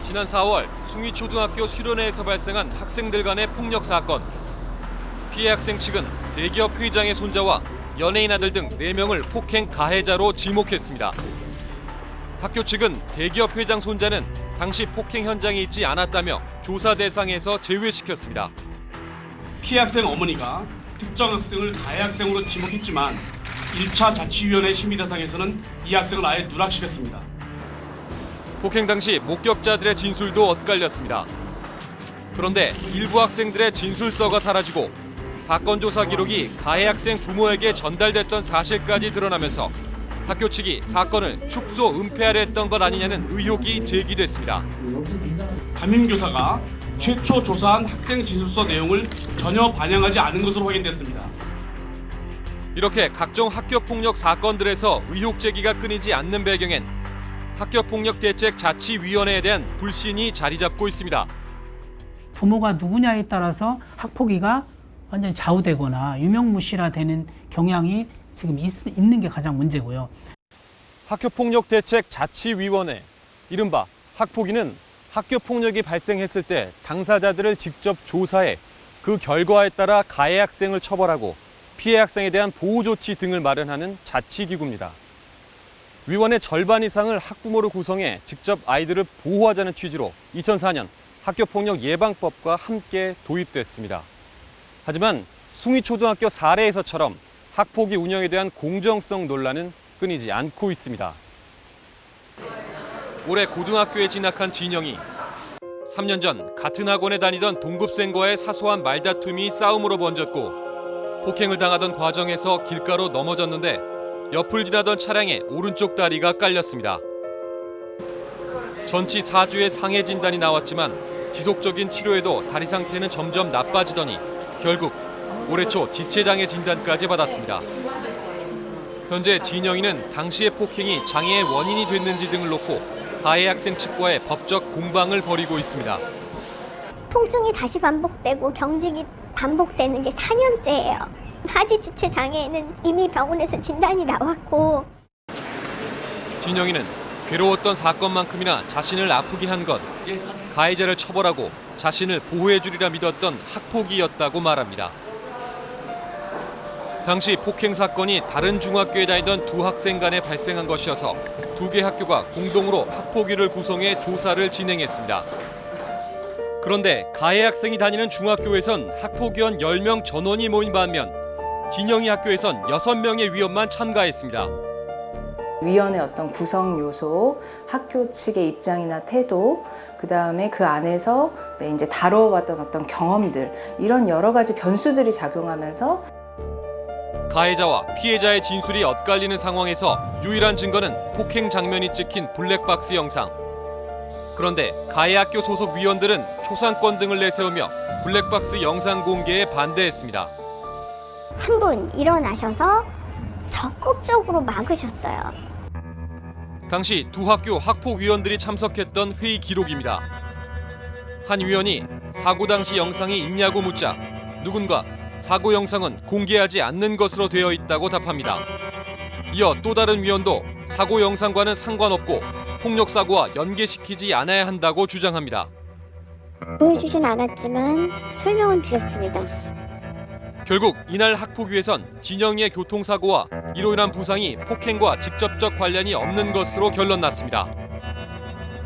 지난 4월 숭이초등학교 수련회에서 발생한 학생들 간의 폭력 사건. 피해 학생 측은 대기업 회장의 손자와 연예인 아들 등 4명을 폭행 가해자로 지목했습니다. 학교 측은 대기업 회장 손자는 당시 폭행 현장에 있지 않았다며 조사 대상에서 제외시켰습니다. 피해 학생 어머니가 특정 학생을 가해 학생으로 지목했지만 1차 자치위원회 심의 대상에서는 이 학생을 아예 누락시켰습니다. 폭행 당시 목격자들의 진술도 엇갈렸습니다. 그런데 일부 학생들의 진술서가 사라지고 사건 조사 기록이 가해 학생 부모에게 전달됐던 사실까지 드러나면서 학교 측이 사건을 축소 은폐하려 했던 것 아니냐는 의혹이 제기됐습니다. 담임교사가 최초 조사한 학생 진술서 내용을 전혀 반영하지 않은 것으로 확인됐습니다. 이렇게 각종 학교폭력 사건들에서 의혹 제기가 끊이지 않는 배경엔 학교폭력대책자치위원회에 대한 불신이 자리 잡고 있습니다. 부모가 누구냐에 따라서 학폭위가 완전히 좌우되거나 유명무실화되는 경향이 지금 있는 게 가장 문제고요. 학교폭력대책자치위원회, 이른바 학폭위는 학교폭력이 발생했을 때 당사자들을 직접 조사해 그 결과에 따라 가해 학생을 처벌하고 피해 학생에 대한 보호 조치 등을 마련하는 자치기구입니다. 위원회 절반 이상을 학부모로 구성해 직접 아이들을 보호하자는 취지로 2004년 학교폭력 예방법과 함께 도입됐습니다. 하지만 숭이초등학교 사례에서처럼 학폭위 운영에 대한 공정성 논란은 끊이지 않고 있습니다. 올해 고등학교에 진학한 진영이 3년 전 같은 학원에 다니던 동급생과의 사소한 말다툼이 싸움으로 번졌고 폭행을 당하던 과정에서 길가로 넘어졌는데 옆을 지나던 차량에 오른쪽 다리가 깔렸습니다. 전치 4주의 상해 진단이 나왔지만 지속적인 치료에도 다리 상태는 점점 나빠지더니 결국 올해 초 지체장애 진단까지 받았습니다. 현재 진영이는 당시의 폭행이 장애의 원인이 됐는지 등을 놓고 가해 학생 측과의 법적 공방을 벌이고 있습니다. 통증이 다시 반복되고 경직이 반복되는 게 4년째예요. 하지 지체 장애는 이미 병원에서 진단이 나왔고. 진영이는 괴로웠던 사건만큼이나 자신을 아프게 한 건 가해자를 처벌하고 자신을 보호해주리라 믿었던 학폭위였다고 말합니다. 당시 폭행 사건이 다른 중학교에 다니던 두 학생 간에 발생한 것이어서 두 개 학교가 공동으로 학폭위를 구성해 조사를 진행했습니다. 그런데 가해 학생이 다니는 중학교에선 학폭위원 10명 전원이 모인 반면 진영이 학교에선 6명의 위원만 참가했습니다. 위원회 어떤 구성 요소, 학교 측의 입장이나 태도, 그다음에 그 안에서 이제 다뤄왔던 어떤 경험들, 이런 여러 가지 변수들이 작용하면서 가해자와 피해자의 진술이 엇갈리는 상황에서 유일한 증거는 폭행 장면이 찍힌 블랙박스 영상. 그런데 가해 학교 소속 위원들은 초상권 등을 내세우며 블랙박스 영상 공개에 반대했습니다. 한 분 일어나셔서 적극적으로 막으셨어요. 당시 두 학교 학폭위원들이 참석했던 회의 기록입니다. 한 위원이 사고 당시 영상이 있냐고 묻자 누군가 사고 영상은 공개하지 않는 것으로 되어 있다고 답합니다. 이어 또 다른 위원도 사고 영상과는 상관없고 폭력 사고와 연계시키지 않아야 한다고 주장합니다. 보여주진 않았지만 설명은 드렸습니다. 결국 이날 학폭위에선 진영이의 교통사고와 이로 인한 부상이 폭행과 직접적 관련이 없는 것으로 결론났습니다.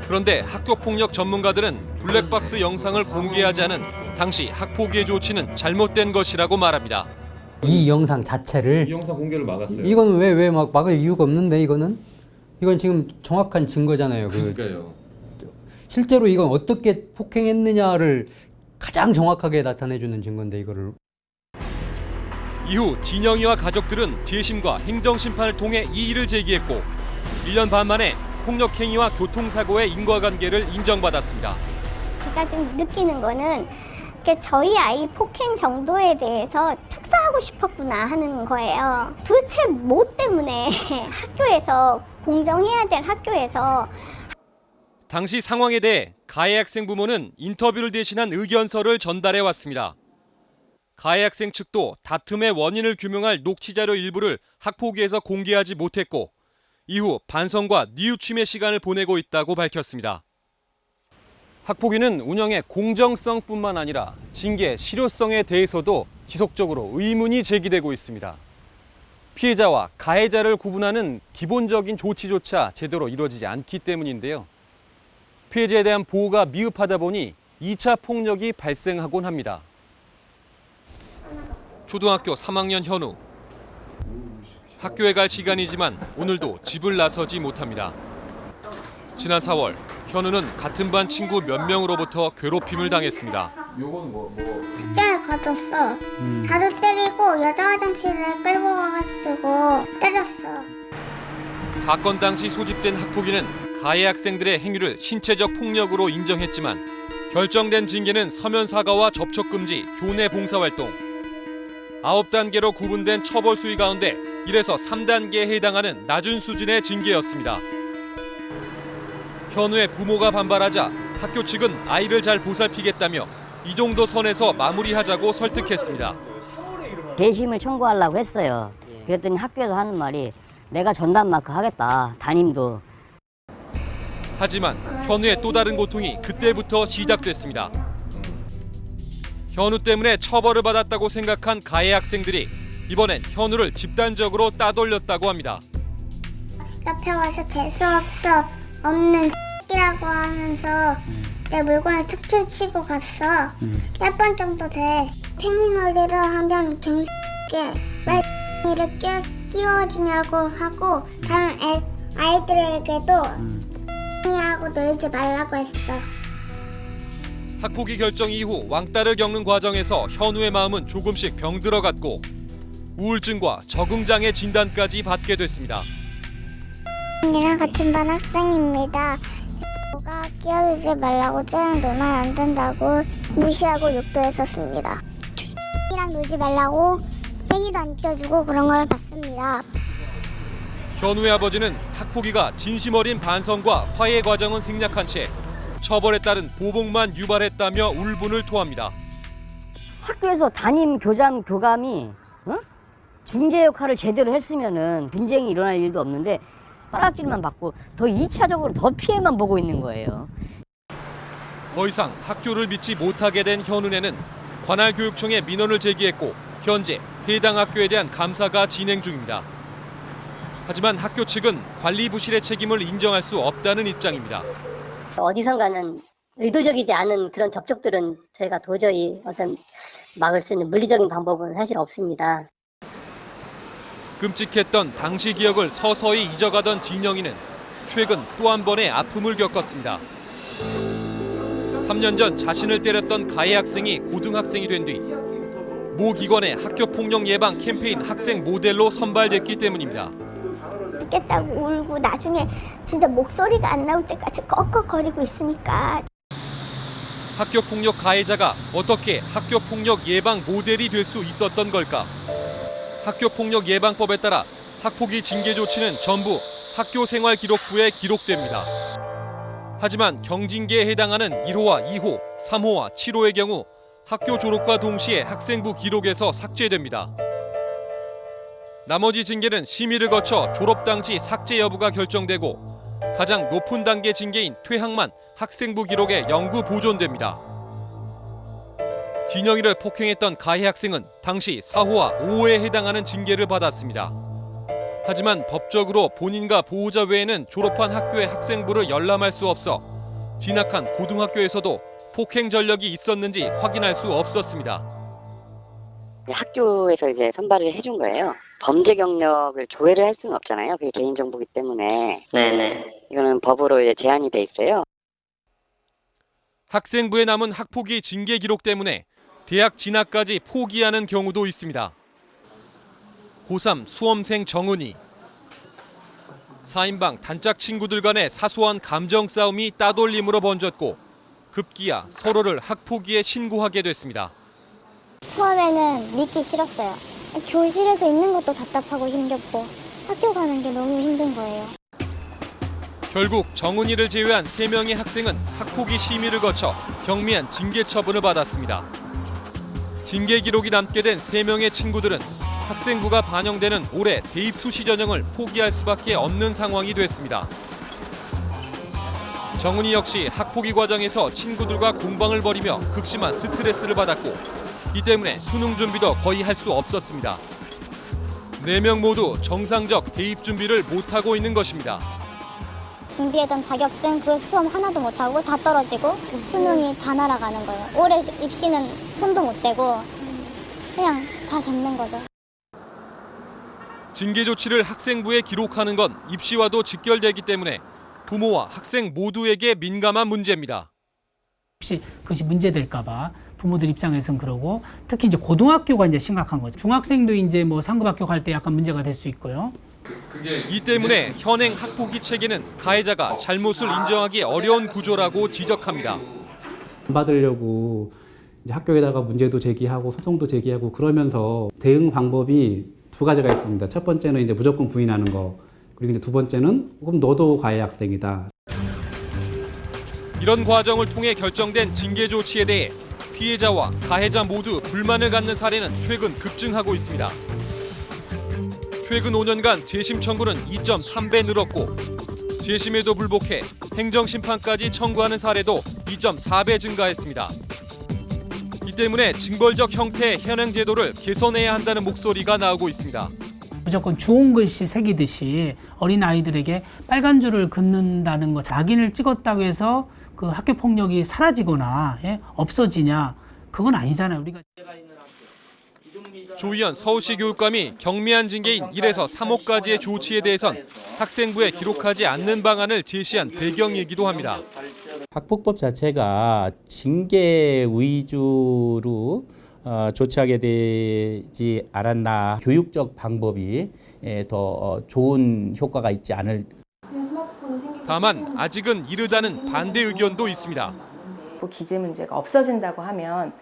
그런데 학교폭력 전문가들은 블랙박스 영상을 공개하지 않은 당시 학폭위의 조치는 잘못된 것이라고 말합니다. 이 영상 자체를 이 영상 공개를 막았어요. 이건 왜 막을 이유가 없는데 이건 지금 정확한 증거잖아요. 그러니까요. 실제로 이건 어떻게 폭행했느냐를 가장 정확하게 나타내주는 증거인데 이거를. 이후 진영이와 가족들은 재심과 행정심판을 통해 이의를 제기했고 1년 반 만에 폭력행위와 교통사고의 인과관계를 인정받았습니다. 제가 좀 느끼는 거는 저희 아이 폭행 정도에 대해서 축사하고 싶었구나 하는 거예요. 도대체 뭐 때문에 학교에서 공정해야 될 학교에서. 당시 상황에 대해 가해 학생 부모는 인터뷰를 대신한 의견서를 전달해 왔습니다. 가해 학생 측도 다툼의 원인을 규명할 녹취자료 일부를 학폭위에서 공개하지 못했고 이후 반성과 뉘우침의 시간을 보내고 있다고 밝혔습니다. 학폭위는 운영의 공정성뿐만 아니라 징계 실효성에 대해서도 지속적으로 의문이 제기되고 있습니다. 피해자와 가해자를 구분하는 기본적인 조치조차 제대로 이루어지지 않기 때문인데요. 피해자에 대한 보호가 미흡하다 보니 2차 폭력이 발생하곤 합니다. 초등학교 3학년 현우. 학교에 갈 시간이지만 오늘도 집을 나서지 못합니다. 지난 4월 현우는 같은 반 친구 몇 명으로부터 괴롭힘을 당했습니다. 숙제를 가졌어. 다도 때리고 여자 화장실에 끌고 가가지고 때렸어. 사건 당시 소집된 학폭위는 가해 학생들의 행위를 신체적 폭력으로 인정했지만 결정된 징계는 서면 사과와 접촉 금지, 교내 봉사활동. 9단계로 구분된 처벌 수위 가운데 1에서 3단계에 해당하는 낮은 수준의 징계였습니다. 현우의 부모가 반발하자 학교 측은 아이를 잘 보살피겠다며 이 정도 선에서 마무리하자고 설득했습니다. 재심을 청구하려고 했어요. 그랬더니 학교에서 하는 말이 내가 전담 마크 하겠다, 담임도. 하지만 현우의 또 다른 고통이 그때부터 시작됐습니다. 현우 때문에 처벌을 받았다고 생각한 가해 학생들이 이번엔 현우를 집단적으로 따돌렸다고 합니다. 옆에 와서 재수없어 없는 X라고 하면서 내 물건을 툭툭 치고 갔어. 10번 정도 돼. 팽이놀이를 하면 갱스게 왜 X를 끼워주냐고 하고 다른 아이들에게도 하고 놀지 말라고 했어. 학폭위 결정 이후 왕따를 겪는 과정에서 현우의 마음은 조금씩 병들어갔고 우울증과 적응장애 진단까지 받게 됐습니다. 언니랑 같은 반 학생입니다. 뭐가 끼워주지 말라고 쟤랑 놀면 안 된다고 무시하고 욕도 했었습니다. X랑 놀지 말라고 팽이도 안 끼워주고 그런 걸 봤습니다. 현우의 아버지는 학폭위가 진심 어린 반성과 화해 과정은 생략한 채 처벌에 따른 보복만 유발했다며 울분을 토합니다. 학교에서 담임, 교장, 교감이 중재 역할을 제대로 했으면은 분쟁이 일어날 일도 없는데 빠락질만 받고 더 2차적으로 더 피해만 보고 있는 거예요. 더 이상 학교를 믿지 못하게 된 현우네는 관할 교육청에 민원을 제기했고 현재 해당 학교에 대한 감사가 진행 중입니다. 하지만 학교 측은 관리 부실의 책임을 인정할 수 없다는 입장입니다. 어디선가는 의도적이지 않은 그런 접촉들은 저희가 도저히 어떤 막을 수 있는 물리적인 방법은 사실 없습니다. 끔찍했던 당시 기억을 서서히 잊어가던 진영이는 최근 또 한 번의 아픔을 겪었습니다. 3년 전 자신을 때렸던 가해 학생이 고등학생이 된 뒤 모 기관의 학교폭력 예방 캠페인 학생 모델로 선발됐기 때문입니다. 죽겠다고 울고 나중에 진짜 목소리가 안 나올 때까지 꺽꺽거리고 있으니까. 학교폭력 가해자가 어떻게 학교폭력 예방 모델이 될 수 있었던 걸까? 학교폭력 예방법에 따라 학폭위 징계 조치는 전부 학교생활기록부에 기록됩니다. 하지만 경징계에 해당하는 1호와 2호, 3호와 7호의 경우 학교 졸업과 동시에 학생부 기록에서 삭제됩니다. 나머지 징계는 심의를 거쳐 졸업 당시 삭제 여부가 결정되고 가장 높은 단계 징계인 퇴학만 학생부 기록에 영구 보존됩니다. 진영이를 폭행했던 가해 학생은 당시 4호와 5호에 해당하는 징계를 받았습니다. 하지만 법적으로 본인과 보호자 외에는 졸업한 학교의 학생부를 열람할 수 없어 진학한 고등학교에서도 폭행 전력이 있었는지 확인할 수 없었습니다. 학교에서 이제 선발을 해준 거예요. 범죄 경력을 조회를 할 수는 없잖아요. 그게 개인정보기 때문에. 네네. 이거는 법으로 이제 제한이 돼 있어요. 학생부에 남은 학폭위 징계 기록 때문에 대학 진학까지 포기하는 경우도 있습니다. 고3 수험생 정은이. 4인방 단짝 친구들 간의 사소한 감정 싸움이 따돌림으로 번졌고 급기야 서로를 학폭위에 신고하게 됐습니다. 처음에는 믿기 싫었어요. 교실에서 있는 것도 답답하고 힘겹고 학교 가는 게 너무 힘든 거예요. 결국 정은이를 제외한 3명의 학생은 학폭위 심의를 거쳐 경미한 징계 처분을 받았습니다. 징계 기록이 남게 된 3명의 친구들은 학생부가 반영되는 올해 대입 수시 전형을 포기할 수밖에 없는 상황이 됐습니다. 정은이 역시 학폭위 과정에서 친구들과 공방을 벌이며 극심한 스트레스를 받았고 이 때문에 수능 준비도 거의 할 수 없었습니다. 4명 모두 정상적 대입 준비를 못하고 있는 것입니다. 준비했던 자격증 그 수험 하나도 못하고 다 떨어지고 수능이 다 날아가는 거예요. 올해 입시는 손도 못 대고 그냥 다 접는 거죠. 징계 조치를 학생부에 기록하는 건 입시와도 직결되기 때문에 부모와 학생 모두에게 민감한 문제입니다. 혹시 그것이 문제될까봐 부모들 입장에서는 그러고 특히 이제 고등학교가 이제 심각한 거죠. 중학생도 이제 뭐 상급학교 갈 때 약간 문제가 될 수 있고요. 이 때문에 현행 학폭위 체계는 가해자가 잘못을 인정하기 어려운 구조라고 지적합니다. 안 받으려고 이제 학교에다가 문제도 제기하고 소송도 제기하고 그러면서 대응 방법이 2가지가 있습니다. 첫 번째는 이제 무조건 부인하는 거. 그리고 이제 2번째는 그럼 너도 가해 학생이다. 이런 과정을 통해 결정된 징계 조치에 대해 피해자와 가해자 모두 불만을 갖는 사례는 최근 급증하고 있습니다. 최근 5년간 재심 청구는 2.3배 늘었고 재심에도 불복해 행정심판까지 청구하는 사례도 2.4배 증가했습니다. 이 때문에 징벌적 형태의 현행 제도를 개선해야 한다는 목소리가 나오고 있습니다. 무조건 좋은 글씨 새기듯이 어린 아이들에게 빨간 줄을 긋는다는 거, 자기를 찍었다고 해서 그 학교 폭력이 사라지거나 없어지냐, 그건 아니잖아요. 우리가 조희연 서울시 교육감이 경미한 징계인 1에서 3호까지의 조치에 대해선 학생부에 기록하지 않는 방안을 제시한 배경이기도 합니다. 학폭법 자체가 징계 위주로 조치하게 되지 않았나. 교육적 방법이 더 좋은 효과가 있지 않을. 다만 아직은 이르다는 반대 의견도 있습니다. 기재 문제가 없어진다고 하면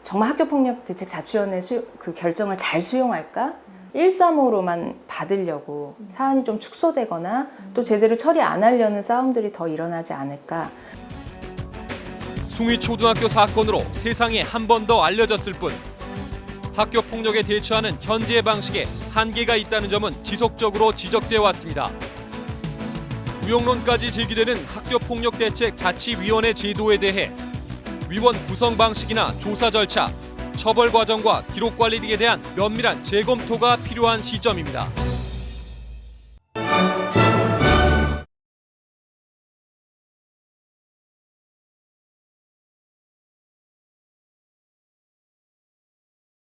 정말 학교폭력대책자치위원회 그 결정을 잘 수용할까? 135로만 받으려고 사안이 좀 축소되거나 또 제대로 처리 안 하려는 싸움들이 더 일어나지 않을까? 숭의초등학교 사건으로 세상에 한 번 더 알려졌을 뿐 학교 폭력에 대처하는 현재 방식에 한계가 있다는 점은 지속적으로 지적되어 왔습니다. 우영론까지 제기되는 학교폭력대책자치위원회 제도에 대해 위원 구성 방식이나 조사 절차, 처벌 과정과 기록 관리 등에 대한 면밀한 재검토가 필요한 시점입니다.